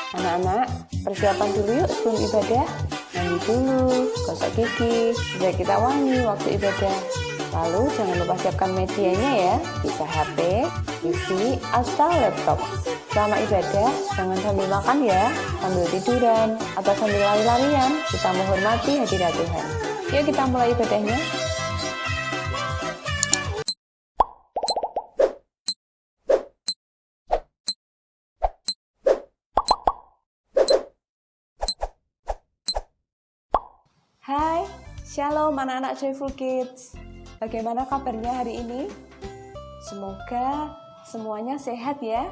Anak-anak, persiapan dulu yuk sebelum ibadah. Mandi dulu, gosok gigi, supaya kita wangi waktu ibadah. Lalu jangan lupa siapkan medianya ya, bisa HP, TV, atau laptop. Selama ibadah, jangan sambil makan ya, sambil tiduran, atau sambil lari-larian. Kita menghormati hadirat Tuhan. Yuk kita mulai ibadahnya. Hai, Shalom anak-anak Joyful Kids. Bagaimana kabarnya hari ini? Semoga semuanya sehat ya.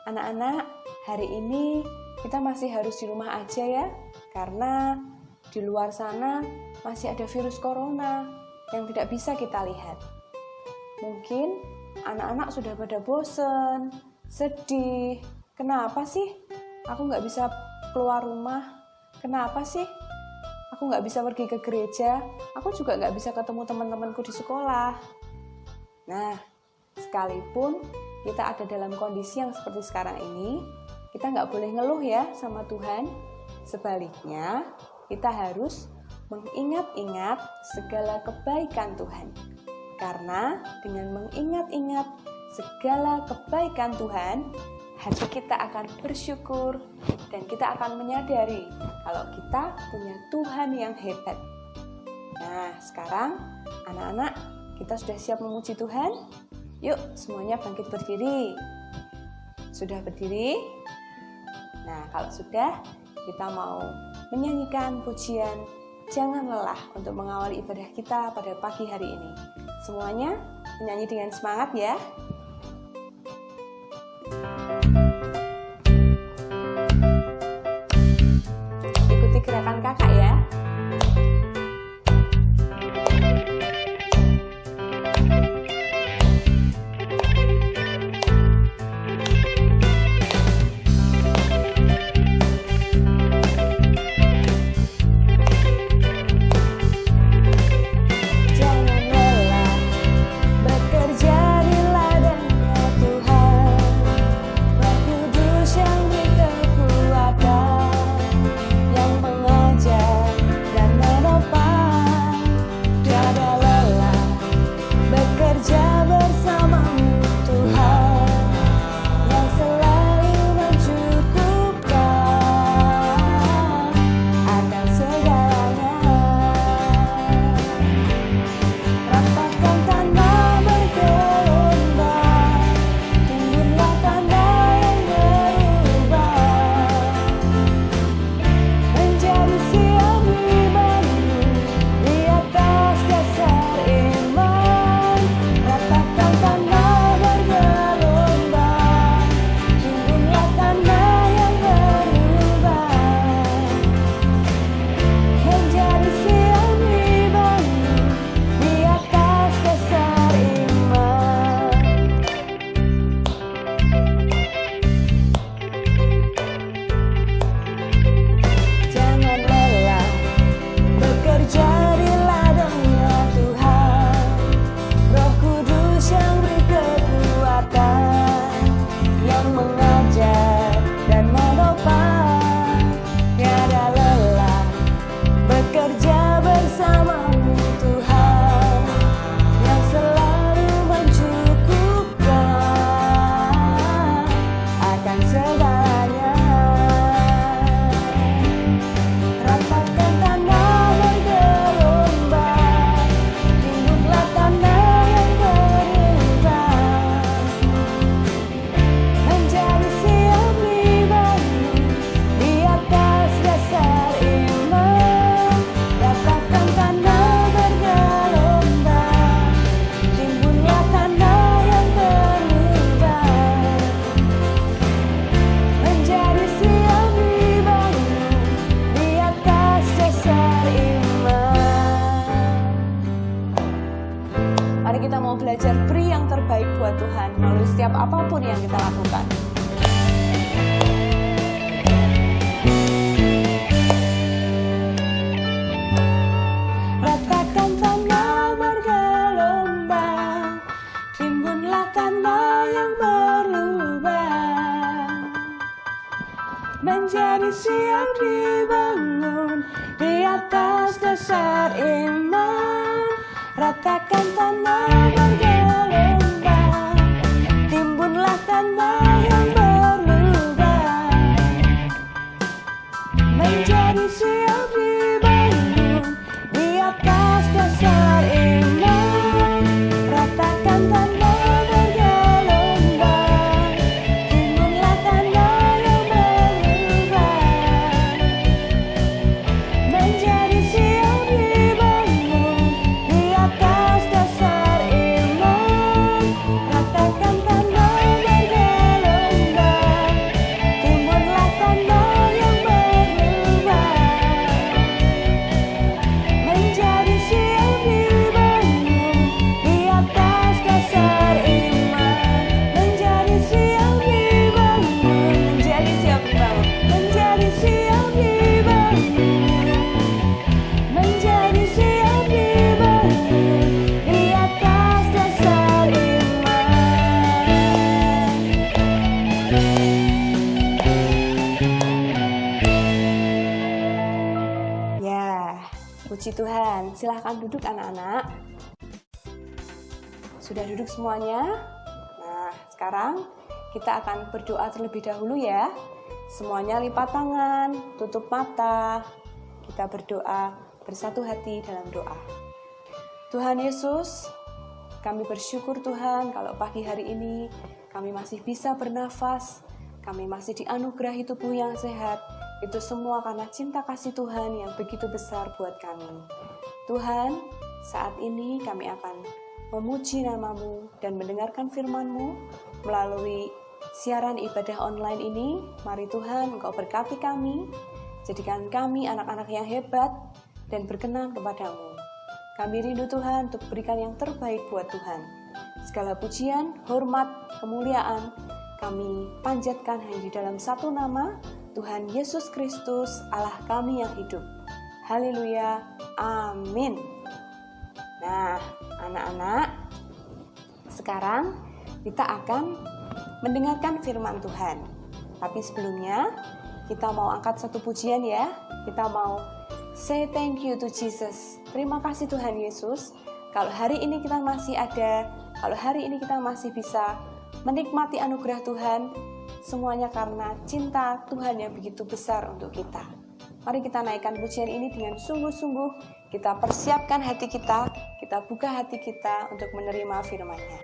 Anak-anak, hari ini kita masih harus di rumah aja ya, karena di luar sana masih ada virus corona yang tidak bisa kita lihat. Mungkin anak-anak sudah pada bosen, sedih. Kenapa sih aku nggak bisa keluar rumah? Kenapa sih aku nggak bisa pergi ke gereja? Aku juga nggak bisa ketemu teman-temanku di sekolah. Nah, sekalipun kita ada dalam kondisi yang seperti sekarang ini, kita nggak boleh ngeluh ya sama Tuhan. Sebaliknya, kita harus mengingat-ingat segala kebaikan Tuhan. Karena dengan mengingat-ingat segala kebaikan Tuhan, hati kita akan bersyukur dan kita akan menyadari kalau kita punya Tuhan yang hebat. Nah, sekarang anak-anak, kita sudah siap memuji Tuhan? Yuk, semuanya bangkit berdiri. Sudah berdiri? Nah, kalau sudah, kita mau menyanyikan pujian Jangan Lelah untuk mengawali ibadah kita pada pagi hari ini. Semuanya menyanyi dengan semangat ya. Ikuti gerakan kakak ya. Belajar beri yang terbaik buat Tuhan melalui setiap apapun yang kita lakukan. Ratakan tanah bergelombang, timbunlah tanah yang berlubang, menjadi siap dibangun di atas dasar iman. Ratakan tanah bergelombang, timbunlah tanah yang berlubang, menjadi siap dibangun di atas dasar iman. Ratakan tanah bergelombang, timbunlah tanah yang berlubang, menjadi siap dibangun di atas dasar iman. Ratakan tanah bergelombang, timbunlah tanah yang berlubang, menjadi siap dibangun di atas dasar iman. Menjadi siap dibangun, menjadi siap dibangun, menjadi siap dibangun, menjadi siap dibangun di atas dasar iman. Ya, puji Tuhan. Silahkan duduk anak-anak. Sudah duduk semuanya? Nah, sekarang kita akan berdoa terlebih dahulu ya. Semuanya lipat tangan, tutup mata. Kita berdoa bersatu hati dalam doa. Tuhan Yesus, kami bersyukur Tuhan kalau pagi hari ini kami masih bisa bernafas, kami masih dianugerahi tubuh yang sehat. Itu semua karena cinta kasih Tuhan yang begitu besar buat kami. Tuhan, saat ini kami akan memuji nama-Mu dan mendengarkan firman-Mu melalui siaran ibadah online ini. Mari Tuhan, Engkau berkati kami, jadikan kami anak-anak yang hebat dan berkenan kepadamu. Kami rindu Tuhan untuk berikan yang terbaik buat Tuhan. Segala pujian, hormat, kemuliaan kami panjatkan hanya di dalam satu nama, Tuhan Yesus Kristus, Allah kami yang hidup. Haleluya, amin. Nah, anak-anak, sekarang kita akan mendengarkan firman Tuhan. Tapi sebelumnya, kita mau angkat satu pujian ya. Kita mau say thank you to Jesus. Terima kasih Tuhan Yesus. Kalau hari ini kita masih ada, kalau hari ini kita masih bisa menikmati anugerah Tuhan, semuanya karena cinta Tuhan yang begitu besar untuk kita. Mari kita naikkan pujian ini dengan sungguh-sungguh. Kita persiapkan hati kita buka hati kita untuk menerima firman-Nya.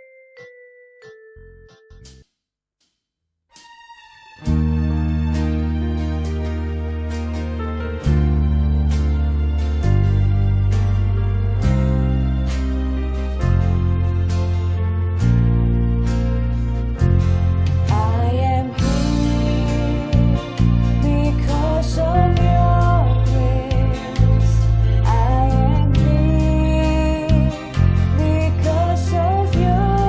Because of your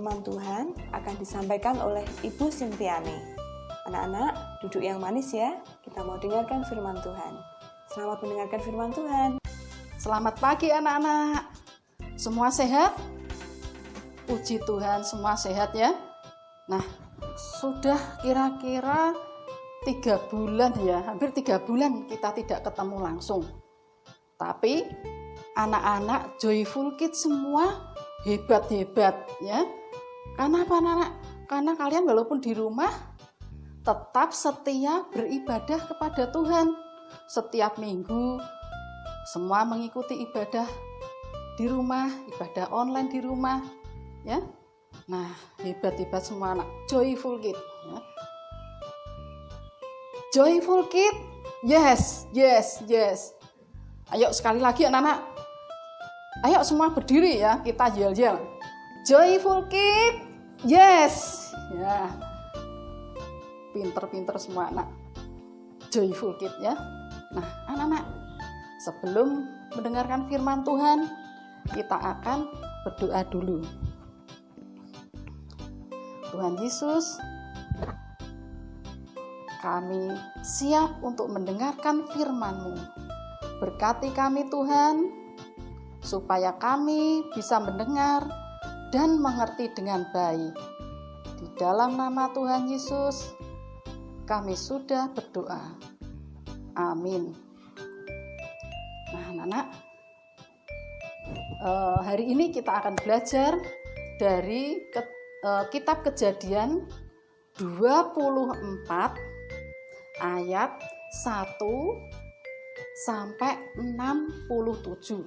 firman Tuhan akan disampaikan oleh Ibu Sintiani. Anak-anak, duduk yang manis ya, kita mau dengarkan firman Tuhan. Selamat mendengarkan firman Tuhan. Selamat pagi anak-anak. Semua sehat? Puji Tuhan, semua sehat ya. Nah, sudah kira-kira 3 bulan ya, hampir 3 bulan kita tidak ketemu langsung. Tapi anak-anak Joyful Kids semua hebat-hebat ya. Karena apa anak-anak? Karena kalian walaupun di rumah tetap setia beribadah kepada Tuhan. Setiap minggu semua mengikuti ibadah di rumah, ibadah online di rumah ya. Nah, hebat-hebat semua anak Joyful Kids ya. Joyful Kids, yes. Ayo sekali lagi anak-anak. Ayo semua berdiri ya, kita yel-yel. Joyful Kids, yes. Ya. Pinter-pinter semua anak. Joyful Kids ya. Nah, anak-anak, sebelum mendengarkan firman Tuhan, kita akan berdoa dulu. Tuhan Yesus, kami siap untuk mendengarkan firman-Mu. Berkati kami Tuhan, supaya kami bisa mendengar dan mengerti dengan baik. Di dalam nama Tuhan Yesus, kami sudah berdoa. Amin. Nah, anak-anak, hari ini kita akan belajar dari Kitab Kejadian 24 ayat 1 sampai 67.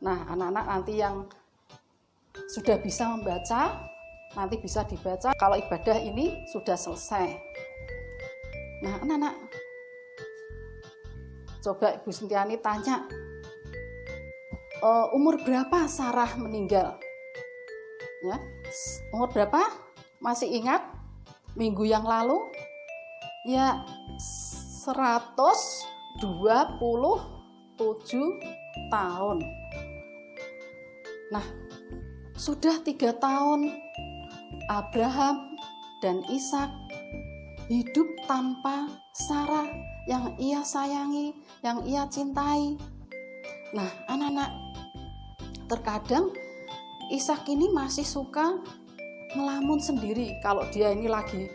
Nah, anak-anak nanti yang sudah bisa membaca, nanti bisa dibaca kalau ibadah ini sudah selesai. Nah, anak-anak, coba Ibu Sintiani tanya, umur berapa Sarah meninggal? Ya, umur berapa? Masih ingat? Minggu yang lalu? Ya, 127 tahun. Nah, sudah 3 tahun Abraham dan Ishak hidup tanpa Sarah yang ia sayangi, yang ia cintai. Nah, anak-anak, terkadang Ishak ini masih suka ngelamun sendiri kalau dia ini lagi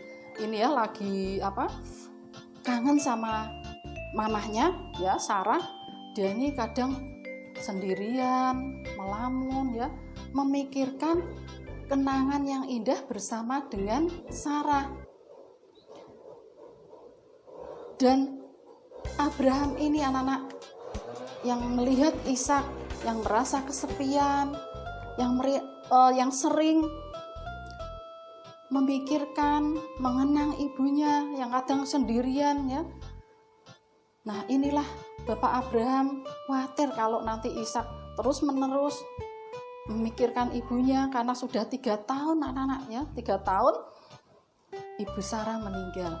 kangen sama mamahnya ya, Sarah. Dia ini kadang sendirian melamun ya, memikirkan kenangan yang indah bersama dengan Sarah. Dan Abraham ini anak-anak yang melihat Ishak yang merasa kesepian, yang sering memikirkan, mengenang ibunya yang kadang sendirian ya. Nah, inilah Bapak Abraham khawatir kalau nanti Ishak terus-menerus memikirkan ibunya karena sudah 3 tahun anak-anak ya, 3 tahun Ibu Sarah meninggal.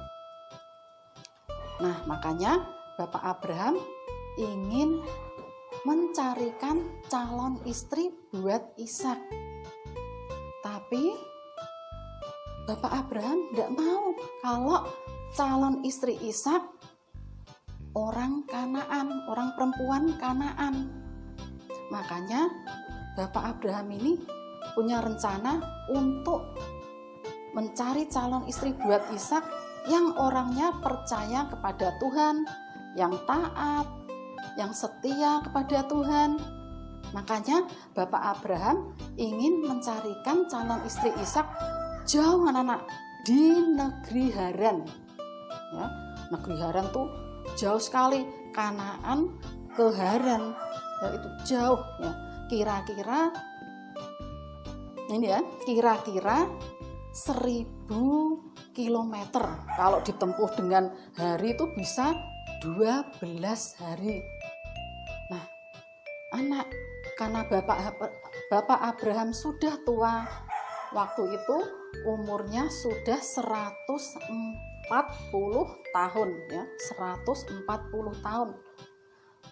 Nah, makanya Bapak Abraham ingin mencarikan calon istri buat Ishak. Tapi Bapak Abraham tidak mau kalau calon istri Ishak orang Kanaan, orang perempuan Kanaan. Makanya Bapak Abraham ini punya rencana untuk mencari calon istri buat Ishak yang orangnya percaya kepada Tuhan, yang taat, yang setia kepada Tuhan. Makanya Bapak Abraham ingin mencarikan calon istri Ishak jauh anak-anak di negeri Haran. Ya, negeri Haran tuh jauh sekali, Kanaan ke Haran, ya itu jauh ya. Kira-kira 1000 kilometer. Kalau ditempuh dengan hari itu bisa 12 hari. Nah, anak, karena Bapak Abraham sudah tua, waktu itu umurnya sudah 140 tahun ya, 140 tahun.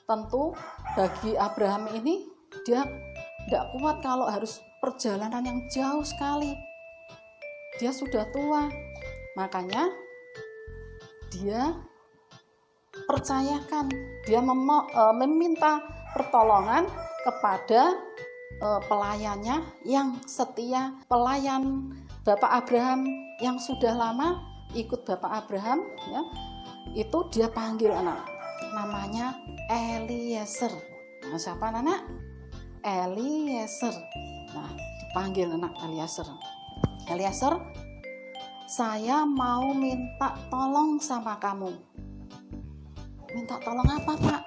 Tentu bagi Abraham ini dia tidak kuat kalau harus perjalanan yang jauh sekali. Dia sudah tua, makanya dia percayakan, dia meminta pertolongan kepada pelayannya yang setia, pelayan Bapak Abraham yang sudah lama ikut Bapak Abraham, ya, itu dia panggil anak, namanya Eliezer. Nah, siapa anak? Eliezer. Nah, dipanggil anak Eliezer. Eliezer, saya mau minta tolong sama kamu. Minta tolong apa, Pak?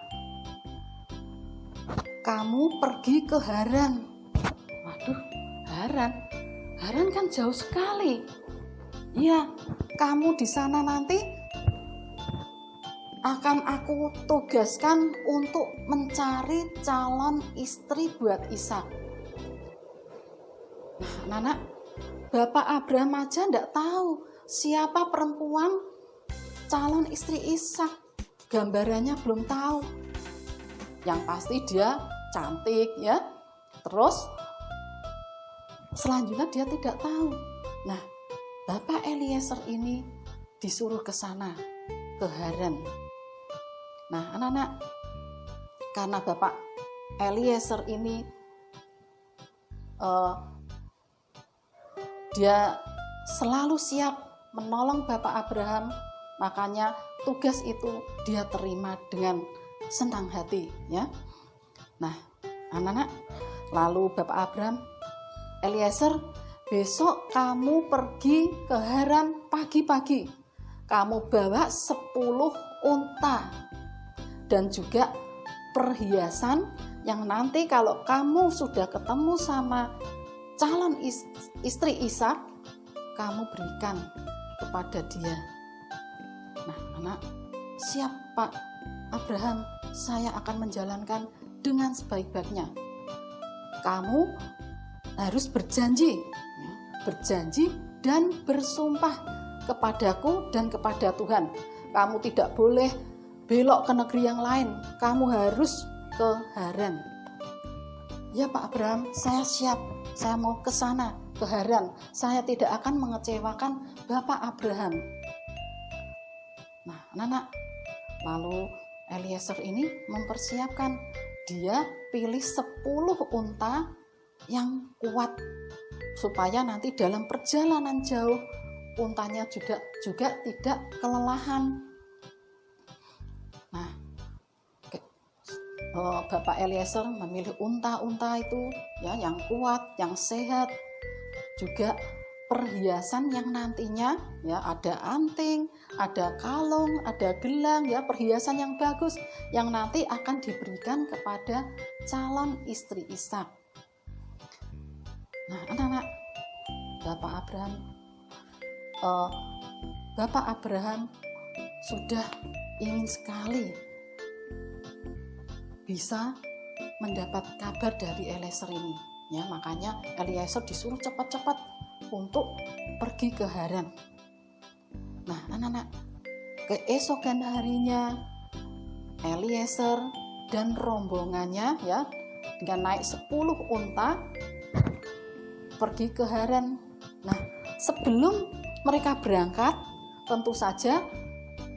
Kamu pergi ke Haran. Waduh, Haran kan jauh sekali. Ya, kamu di sana nanti akan aku tugaskan untuk mencari calon istri buat Ishak. Nah, anak-anak, Bapak Abraham aja enggak tahu siapa perempuan calon istri Ishak. Gambarannya belum tahu. Yang pasti dia cantik, ya. Terus selanjutnya dia tidak tahu. Nah, Bapak Eliezer ini disuruh ke sana, ke Haran. Nah, anak-anak, karena Bapak Eliezer ini dia selalu siap menolong Bapak Abraham, makanya tugas itu dia terima dengan senang hati, ya. Nah, anak-anak, lalu Bapak Abraham, Eliezer, besok kamu pergi ke Haran pagi-pagi. Kamu bawa 10 unta dan juga perhiasan yang nanti kalau kamu sudah ketemu sama calon istri Ishak, kamu berikan kepada dia. Nah, anak, siap Pak Abraham, saya akan menjalankan dengan sebaik-baiknya. Kamu harus berjanji dan bersumpah kepadaku dan kepada Tuhan. Kamu tidak boleh belok ke negeri yang lain, kamu harus ke Haran. Ya Pak Abraham, saya siap, saya mau ke sana, ke Haran. Saya tidak akan mengecewakan Bapak Abraham. Nah, anak-anak, lalu Eliezer ini mempersiapkan, dia pilih 10 unta yang kuat supaya nanti dalam perjalanan jauh untanya juga tidak kelelahan. Nah, Bapak Eliezer memilih unta-unta itu, ya, yang kuat, yang sehat, juga perhiasan yang nantinya, ya, ada anting, ada kalung, ada gelang, ya, perhiasan yang bagus yang nanti akan diberikan kepada calon istri Ishak. Nah, anak-anak, Bapak Abraham sudah ingin sekali bisa mendapat kabar dari Eliezer ini, ya, makanya Eliezer disuruh cepat-cepat untuk pergi ke Haran. Nah, anak-anak, keesokan harinya Eliezer dan rombongannya, ya, dengan naik 10 unta pergi ke Haran. Nah, sebelum mereka berangkat, tentu saja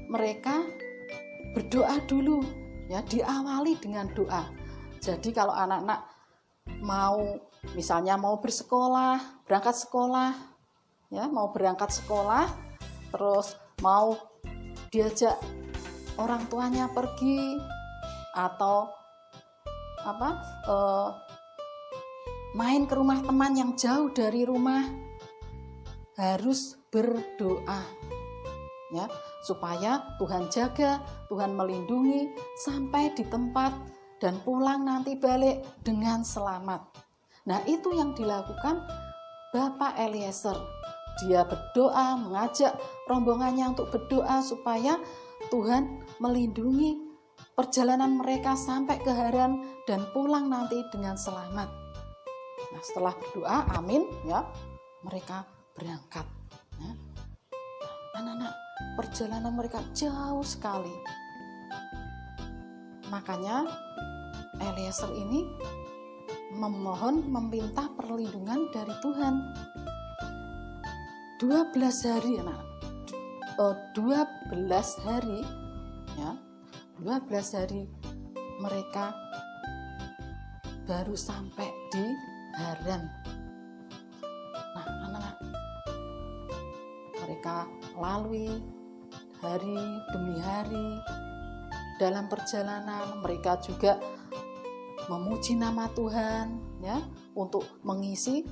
mereka berdoa dulu, ya, diawali dengan doa. Jadi kalau anak-anak misalnya mau bersekolah, berangkat sekolah, ya, mau berangkat sekolah, terus mau diajak orang tuanya pergi atau main ke rumah teman yang jauh dari rumah, harus berdoa, ya, supaya Tuhan jaga, Tuhan melindungi sampai di tempat dan pulang nanti balik dengan selamat. Nah, itu yang dilakukan Bapak Eliezer. Dia berdoa, mengajak rombongannya untuk berdoa supaya Tuhan melindungi perjalanan mereka sampai ke Haran dan pulang nanti dengan selamat. Nah, setelah berdoa, amin, ya, mereka berangkat. Ya. Anak-anak, perjalanan mereka jauh sekali. Makanya Eliezer ini meminta perlindungan dari Tuhan. 12 hari anak, 12 hari ya, 12 hari mereka baru sampai di Haran. Nah, anak-anak, mereka lalui hari demi hari. Dalam perjalanan mereka juga memuji nama Tuhan ya, untuk mengisi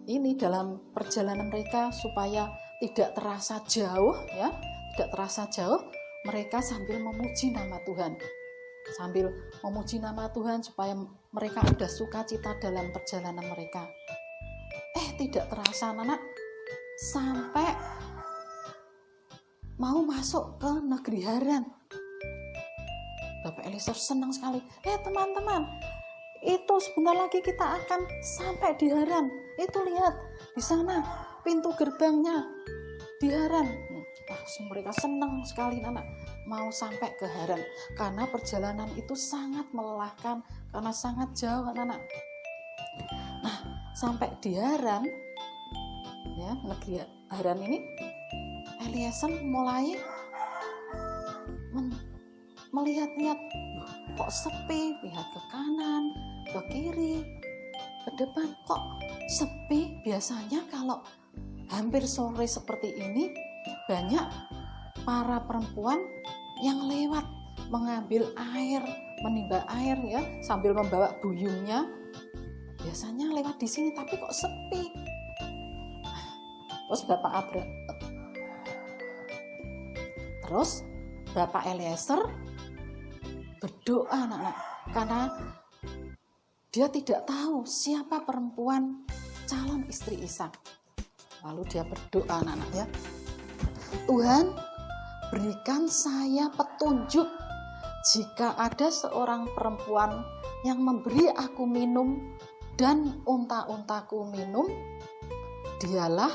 ini dalam perjalanan mereka supaya tidak terasa jauh ya, tidak terasa jauh. Mereka sambil memuji nama Tuhan, sambil memuji nama Tuhan supaya mereka ada sukacita dalam perjalanan mereka. Tidak terasa anak, sampai mau masuk ke negeri Haran. Bapak Eliezer senang sekali. Teman-teman, itu sebentar lagi kita akan sampai di Haran. Itu lihat di sana pintu gerbangnya di Haran. Mereka senang sekali anak mau sampai ke Haran, karena perjalanan itu sangat melelahkan, karena sangat jauh anak-anak. Nah, sampai di Haran ya, negeri Haran ini, Eliezer mulai melihat-lihat, kok sepi, lihat ke kanan, ke kiri, ke depan, kok sepi. Biasanya kalau hampir sore seperti ini, banyak para perempuan yang lewat mengambil air, menimba air ya, sambil membawa buyungnya. Biasanya lewat di sini, tapi kok sepi. Terus Bapak Eliezer berdoa anak-anak, karena dia tidak tahu siapa perempuan calon istri Ishak. Lalu dia berdoa anak-anak ya, Tuhan, berikan saya petunjuk jika ada seorang perempuan yang memberi aku minum dan unta-untaku minum, dialah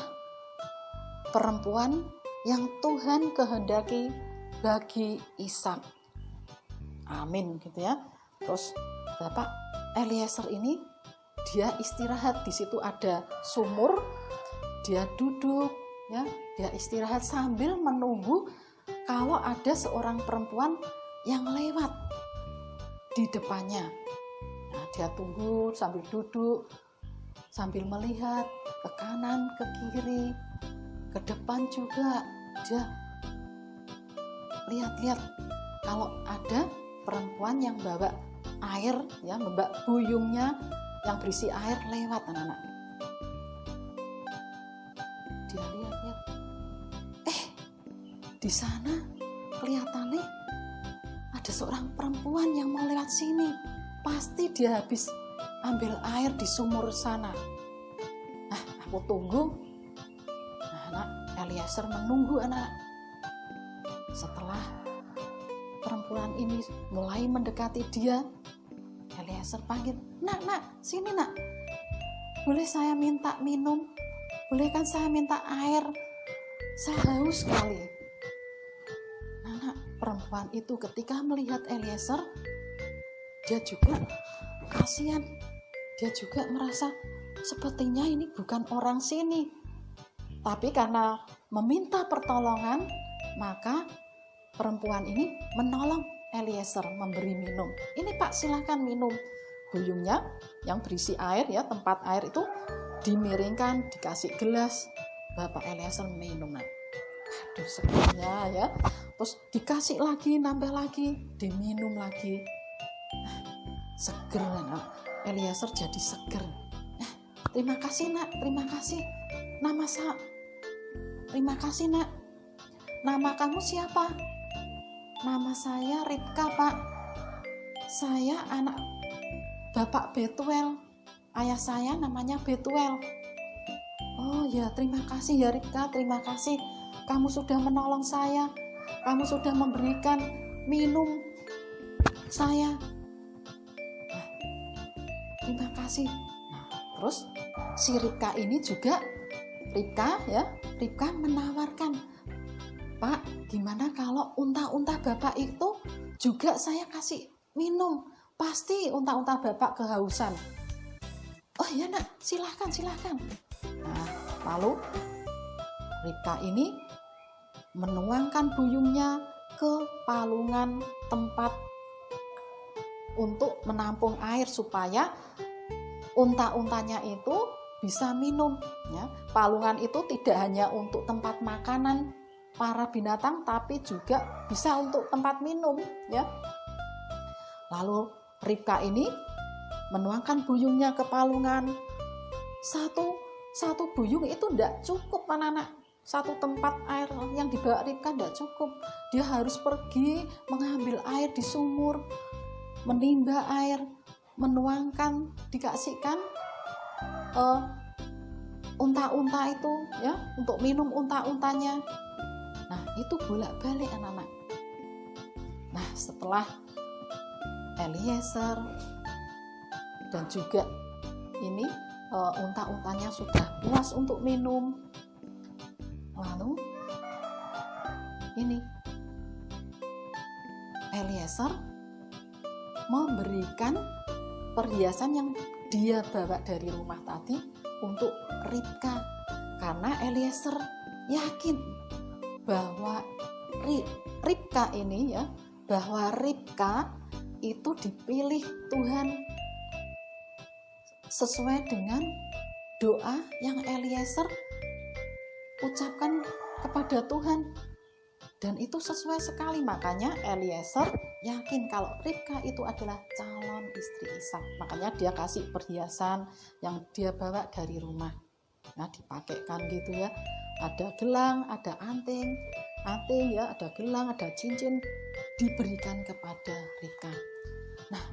perempuan yang Tuhan kehendaki bagi Ishak. Amin gitu ya. Terus Bapak Eliezer ini dia istirahat, di situ ada sumur, dia duduk ya, dia istirahat sambil menunggu kalau ada seorang perempuan yang lewat di depannya. Nah, dia tunggu sambil duduk, sambil melihat ke kanan, ke kiri, ke depan juga. Dia lihat-lihat kalau ada perempuan yang bawa air ya, membawa buyungnya yang berisi air lewat anak-anak. Dia lihat-lihat, di sana kelihatannya ada seorang perempuan yang mau lewat sini. Pasti dia habis ambil air di sumur sana. Nah, aku tunggu. Nah, anak Eliezer menunggu anak. Setelah perempuan ini mulai mendekati dia, Eliezer panggil, nak, sini nak. Boleh saya minta minum? Boleh kan saya minta air? Saya haus sekali. Nah, perempuan itu ketika melihat Eliezer, dia juga kasihan. Dia juga merasa sepertinya ini bukan orang sini. Tapi karena meminta pertolongan, maka perempuan ini menolong Eliezer, memberi minum. Ini Pak, silakan minum. Buyungnya yang berisi air ya, tempat air itu dimiringkan, dikasih gelas. Bapak Eliezer minum. Aduh, segernya ya. Terus dikasih lagi, nambah lagi, diminum lagi. Seger nak. Eliezer jadi seger. Terima kasih nak, terima kasih. Terima kasih nak. Nama kamu siapa? Nama saya Ribka, Pak. Saya anak Bapak Betuel. Ayah saya namanya Betuel. Oh ya, terima kasih ya Ribka, terima kasih. Kamu sudah menolong saya. Kamu sudah memberikan minum saya. Nah, terima kasih. Nah, terus si Ribka ini juga, Ribka menawarkan, Pak, gimana kalau unta-unta Bapak itu juga saya kasih minum? Pasti unta-unta Bapak kehausan. ya nak, silahkan. Nah, lalu Ribka ini menuangkan buyungnya ke palungan tempat untuk menampung air supaya unta-untanya itu bisa minum ya. Palungan itu tidak hanya untuk tempat makanan para binatang tapi juga bisa untuk tempat minum ya. Lalu Ribka ini menuangkan buyungnya ke palungan. Satu buyung itu tidak cukup anak-anak. Satu tempat air yang dibawa Ribka tidak cukup. Dia harus pergi mengambil air di sumur, menimba air, menuangkan, dikasihkan unta-unta itu ya, untuk minum unta-untanya. Nah, itu bolak-balik anak-anak. Nah, setelah Eliezer dan juga ini unta-untanya sudah puas untuk minum, lalu ini Eliezer memberikan perhiasan yang dia bawa dari rumah tadi untuk Ribka, karena Eliezer yakin bahwa Ribka ini ya, bahwa Ribka itu dipilih Tuhan sesuai dengan doa yang Eliezer ucapkan kepada Tuhan, dan itu sesuai sekali. Makanya Eliezer yakin kalau Ribka itu adalah calon istri Ishak. Makanya dia kasih perhiasan yang dia bawa dari rumah. Nah, dipakaikan gitu ya. Ada gelang, ada anting ya, ada gelang, ada cincin, diberikan kepada Ribka. Nah,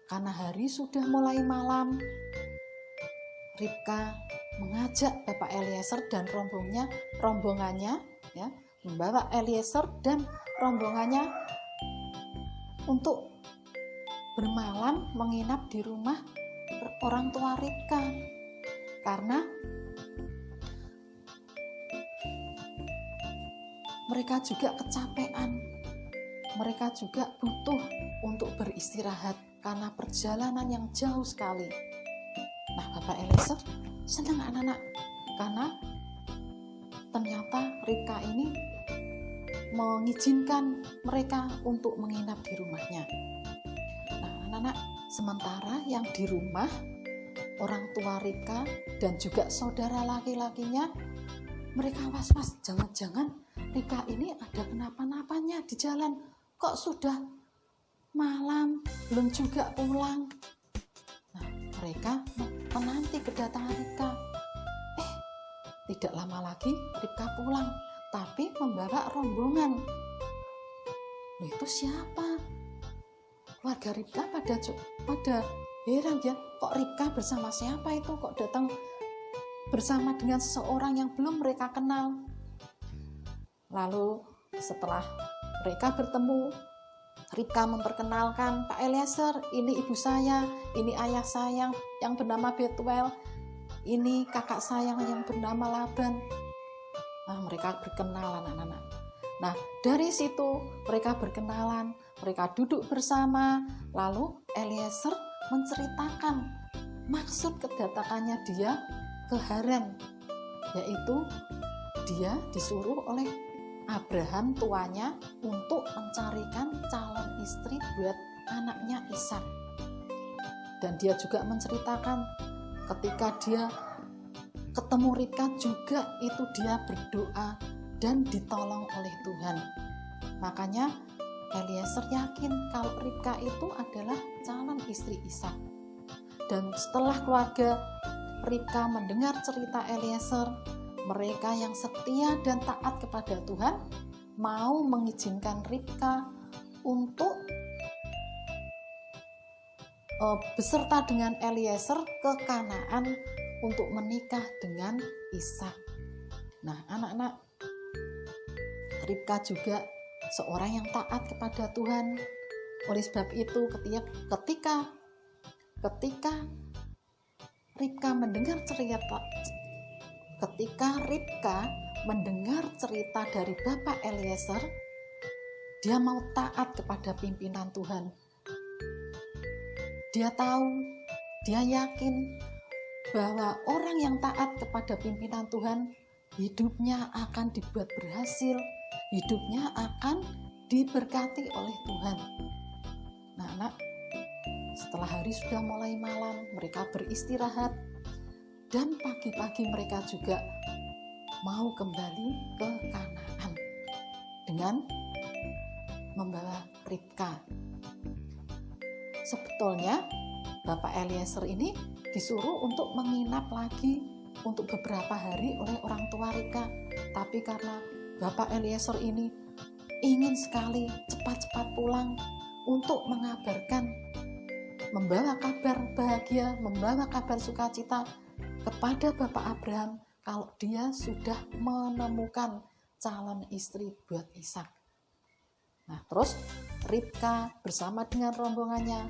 karena hari sudah mulai malam, Ribka mengajak Bapak Eliezer dan rombongannya ya, membawa Eliezer dan rombongannya untuk bermalam menginap di rumah orang tua Ribka, karena mereka juga kecapean, mereka juga butuh untuk beristirahat karena perjalanan yang jauh sekali. Nah, Bapak Eliezer senang anak-anak, karena ternyata Ribka ini mengizinkan mereka untuk menginap di rumahnya. Nah, anak-anak, sementara yang di rumah orang tua Ribka dan juga saudara laki-lakinya, mereka was-was, jangan-jangan Ribka ini ada kenapa-napanya di jalan, kok sudah malam belum juga pulang. Nah, mereka menanti kedatangan Ribka. Tidak lama lagi Ribka pulang, tapi membawa rombongan. Loh, itu siapa? Keluarga Ribka pada heran ya, kok Ribka bersama siapa itu, kok datang bersama dengan seseorang yang belum mereka kenal. Lalu setelah mereka bertemu, Ribka memperkenalkan, Pak Eliezer, ini ibu saya, ini ayah saya yang bernama Betuel, ini kakak saya yang bernama Laban. Nah, mereka berkenalan anak-anak. Nah, dari situ mereka berkenalan, mereka duduk bersama, lalu Eliezer menceritakan maksud kedatangannya dia ke Haran, yaitu dia disuruh oleh Abraham tuanya untuk mencarikan calon istri buat anaknya Ishak. Dan dia juga menceritakan ketika dia ketemu Ribka juga itu dia berdoa dan ditolong oleh Tuhan. Makanya Eliezer yakin kalau Ribka itu adalah calon istri Ishak. Dan setelah keluarga Ribka mendengar cerita Eliezer, mereka yang setia dan taat kepada Tuhan mau mengizinkan Ribka untuk beserta dengan Eliezer ke Kanaan untuk menikah dengan Ishak. Nah, anak-anak, Ribka juga seorang yang taat kepada Tuhan. Oleh sebab itu ketika Ribka mendengar cerita dari Bapak Eliezer, dia mau taat kepada pimpinan Tuhan. Dia tahu, dia yakin bahwa orang yang taat kepada pimpinan Tuhan, hidupnya akan dibuat berhasil, hidupnya akan diberkati oleh Tuhan. Nah, anak, setelah hari sudah mulai malam, mereka beristirahat, dan pagi-pagi mereka juga mau kembali ke Kanaan dengan membawa Ribka. Sebetulnya Bapak Eliezer ini disuruh untuk menginap lagi untuk beberapa hari oleh orang tua Ribka, tapi karena Bapak Eliezer ini ingin sekali cepat-cepat pulang untuk mengabarkan, membawa kabar bahagia, membawa kabar sukacita kepada Bapak Abraham kalau dia sudah menemukan calon istri buat Ishak. Nah, terus Ribka bersama dengan rombongannya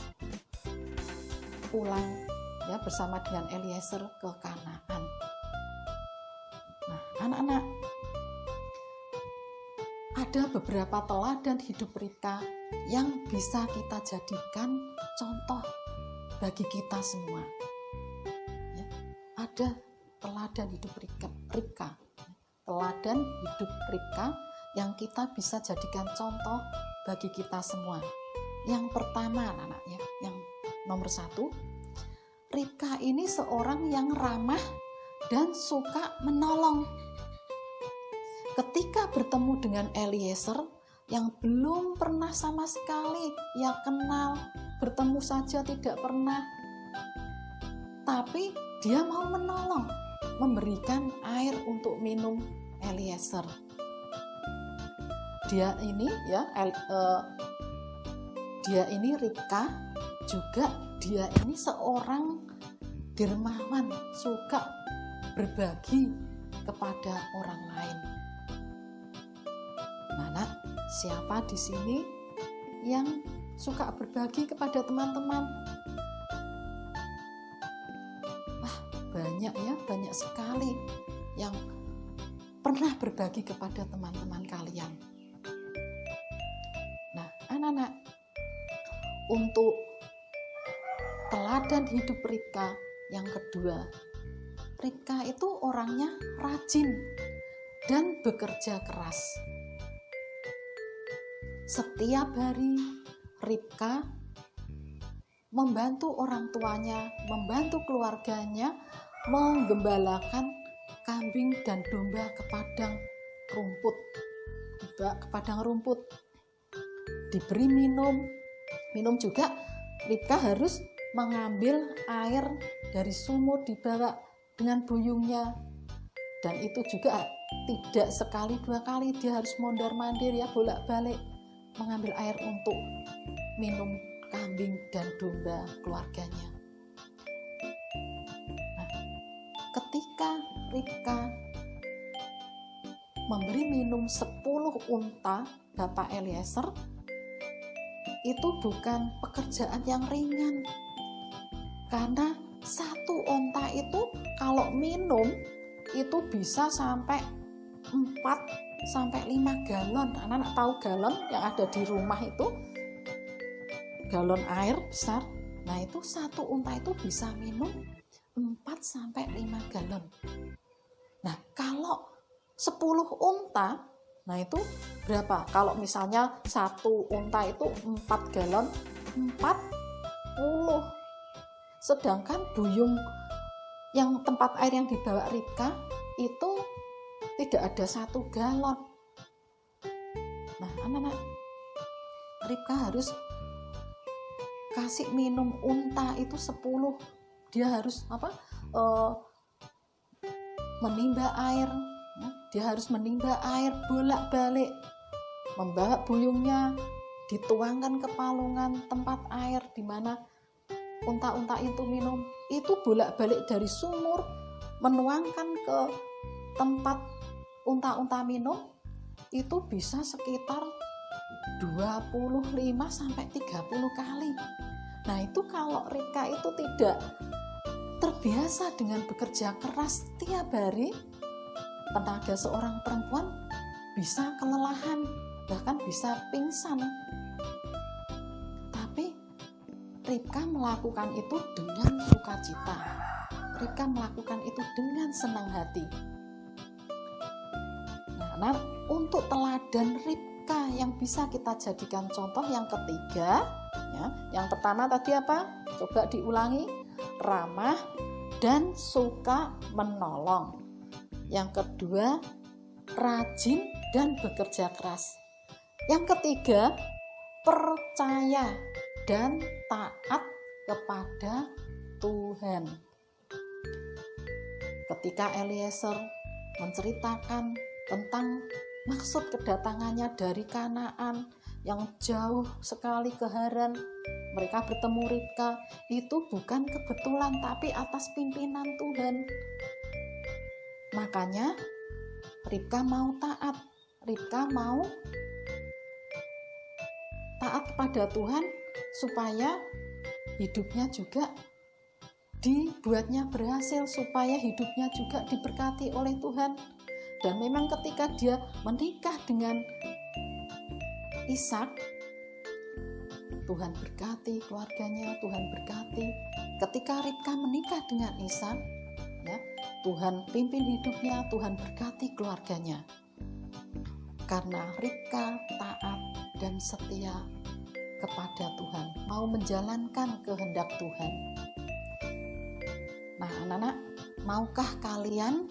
pulang ya bersama dengan Eliezer ke Kanaan. Nah, anak-anak, ada beberapa teladan hidup Ribka yang bisa kita jadikan contoh bagi kita semua. Ya, ada teladan hidup Ribka, teladan hidup Ribka yang kita bisa jadikan contoh bagi kita semua. Yang pertama, anak-anak, ya, yang nomor 1, Ribka ini seorang yang ramah dan suka menolong. Ketika bertemu dengan Eliezer yang belum pernah sama sekali ia kenal, bertemu saja tidak pernah, tapi dia mau menolong, memberikan air untuk minum Eliezer. Dia ini Ribka juga, dia ini seorang dermawan, suka berbagi kepada orang lain. Nah, siapa di sini yang suka berbagi kepada teman-teman? Banyak sekali yang pernah berbagi kepada teman-teman kalian. Nah, anak-anak, untuk teladan hidup Ribka yang kedua, Ribka itu orangnya rajin dan bekerja keras. Setiap hari Ribka membantu orang tuanya, membantu keluarganya menggembalakan kambing dan domba ke padang rumput. Diberi minum juga. Ribka harus mengambil air dari sumur, dibawa dengan buyungnya, dan itu juga tidak sekali dua kali, dia harus mondar-mandir ya, bolak-balik mengambil air untuk minum kambing dan domba keluarganya. Nah, ketika Ribka memberi minum 10 unta Bapak Eliezer, itu bukan pekerjaan yang ringan, karena 1 unta itu kalau minum itu bisa sampai 4-5 galon. Anak-anak tahu galon yang ada di rumah itu, galon air besar. Nah, itu 1 unta itu bisa minum 4-5 galon. Nah, kalau 10 unta, nah itu berapa? Kalau misalnya 1 unta itu 4 galon, 40. Sedangkan buyung yang tempat air yang dibawa Ribka itu tidak ada 1 galon. Nah, anak-anak, Ribka harus kasih minum unta itu 10. Dia harus menimba air. Dia harus menimba air bolak-balik, membawa buyungnya, dituangkan ke palungan tempat air di mana unta-unta itu minum. Itu bolak-balik dari sumur, menuangkan ke tempat unta-unta minum, itu bisa sekitar 25-30 kali. Nah, itu kalau Ribka itu tidak terbiasa dengan bekerja keras tiap hari, tenaga seorang perempuan bisa kelelahan, bahkan bisa pingsan. Tapi Ribka melakukan itu dengan sukacita. Ribka melakukan itu dengan senang hati. Nah, untuk teladan Ribka yang bisa kita jadikan contoh yang ketiga, ya, yang pertama tadi apa? Coba diulangi, ramah dan suka menolong. Yang kedua, rajin dan bekerja keras. Yang ketiga, percaya dan taat kepada Tuhan. Ketika Eliezer menceritakan tentang maksud kedatangannya dari Kanaan yang jauh sekali ke Haran, mereka bertemu Ribka, itu bukan kebetulan tapi atas pimpinan Tuhan. Makanya Ribka mau taat. Ribka mau taat kepada Tuhan supaya hidupnya juga dibuatnya berhasil, supaya hidupnya juga diberkati oleh Tuhan. Dan memang ketika dia menikah dengan Ishak, Tuhan berkati keluarganya, Tuhan berkati. Ketika Ribka menikah dengan Ishak, ya, Tuhan pimpin hidupnya, Tuhan berkati keluarganya. Karena Ribka taat dan setia kepada Tuhan, mau menjalankan kehendak Tuhan. Nah, anak-anak, maukah kalian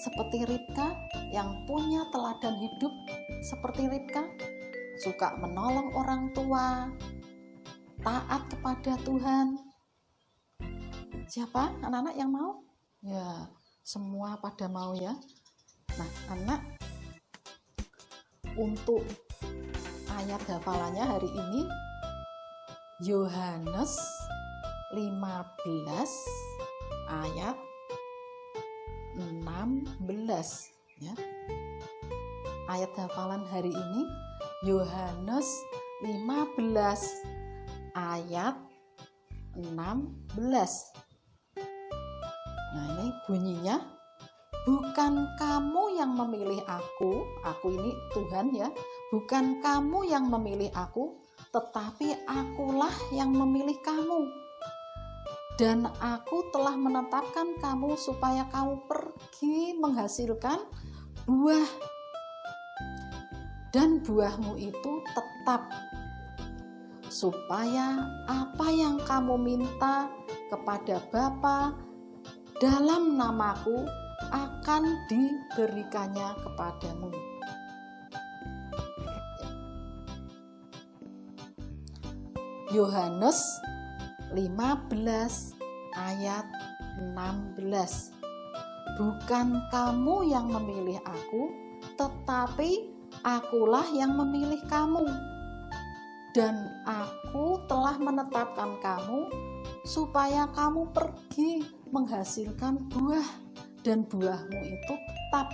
seperti Ribka yang punya teladan hidup seperti Ribka? Suka menolong orang tua, taat kepada Tuhan. Siapa anak-anak yang mau? Ya, semua pada mau ya. Nah, anak, untuk ayat hafalannya hari ini Yohanes 15 ayat 16 ya. Ayat hafalan hari ini Yohanes 15 ayat 16. Nah, ini bunyinya, bukan kamu yang memilih aku ini Tuhan ya, bukan kamu yang memilih aku, tetapi akulah yang memilih kamu. Dan aku telah menetapkan kamu supaya kamu pergi menghasilkan buah. Dan buahmu itu tetap, supaya apa yang kamu minta kepada Bapa dalam namaku akan diberikannya kepadamu. Yohanes 15 ayat 16. Bukan kamu yang memilih aku, tetapi akulah yang memilih kamu. Dan aku telah menetapkan kamu supaya kamu pergi menghasilkan buah, dan buahmu itu tetap,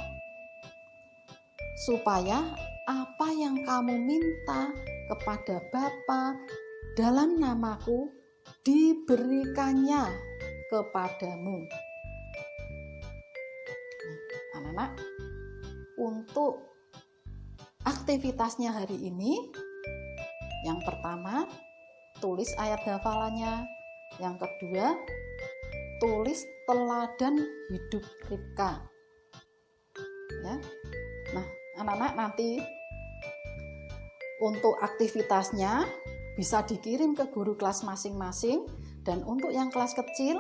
supaya apa yang kamu minta kepada Bapa dalam namaku diberikannya kepadamu. Anak-anak, untuk aktivitasnya hari ini, yang pertama tulis ayat hafalannya, yang kedua tulis teladan hidup Ribka ya. Nah, anak-anak, nanti untuk aktivitasnya bisa dikirim ke guru kelas masing-masing, dan untuk yang kelas kecil,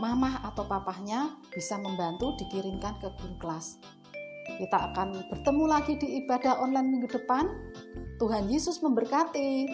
mamah atau papahnya bisa membantu dikirimkan ke guru kelas. Kita akan bertemu lagi di ibadah online minggu depan. Tuhan Yesus memberkati.